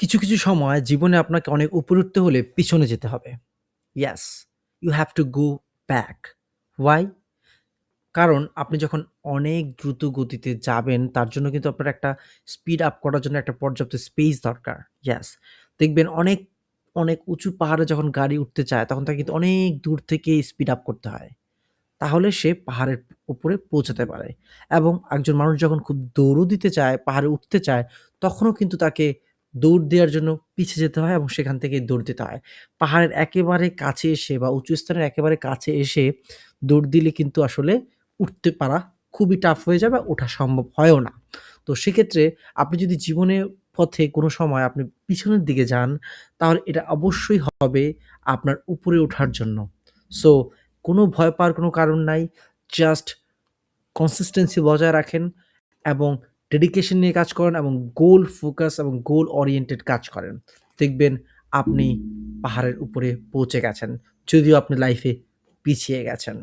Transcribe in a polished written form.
কিছু সময় জীবনে আপনাকে অনেক উপরে উঠতে হলে পিছনে যেতে হবে। Yes, you have to go back. Why? কারণ আপনি যখন অনেক দ্রুত গতিতে যাবেন, তার জন্য কিন্তু আপনার একটা স্পিড আপ করার জন্য একটা পর্যাপ্ত স্পেস দরকার। ইয়েস, দেখবেন অনেক উঁচু পাহাড়ে যখন গাড়ি উঠতে চায়, তখন তাকে কিন্তু অনেক দূর থেকে স্পিড আপ করতে হয়। তাহলে সে পাহাড়ের উপরে পৌঁছাতে পারে এবং একজন মানুষ যখন খুব দৌড়ও দিতে চায়, পাহাড়ে উঠতে চায়, তখনও কিন্তু তাকে দৌড় দেওয়ার জন্য পিছে যেতে হয় এবং সেখান থেকে দৌড় দিতে হয়। পাহাড়ের একেবারে কাছে এসে বা উঁচু স্থানের একেবারে কাছে এসে দৌড় দিলে কিন্তু আসলে উঠতে পারা খুবই টাফ হয়ে যায় বা ওঠা সম্ভব হয়ও না। তো সেক্ষেত্রে আপনি যদি জীবনের পথে কোনো সময় আপনি পিছনের দিকে যান, তাহলে এটা অবশ্যই হবে আপনার উপরে ওঠার জন্য। সো কোনো ভয় পাওয়ার কোনো কারণ নাই। জাস্ট কনসিস্টেন্সি বজায় রাখেন এবং ডেডিকেশন নিয়ে কাজ করেন এবং গোল ফোকাস এবং গোল ওরিয়েন্টেড কাজ করেন। দেখবেন আপনি পাহাড়ের উপরে পৌঁছে গেছেন। যদিও আপনি লাইফে পিছিয়ে গেছেন।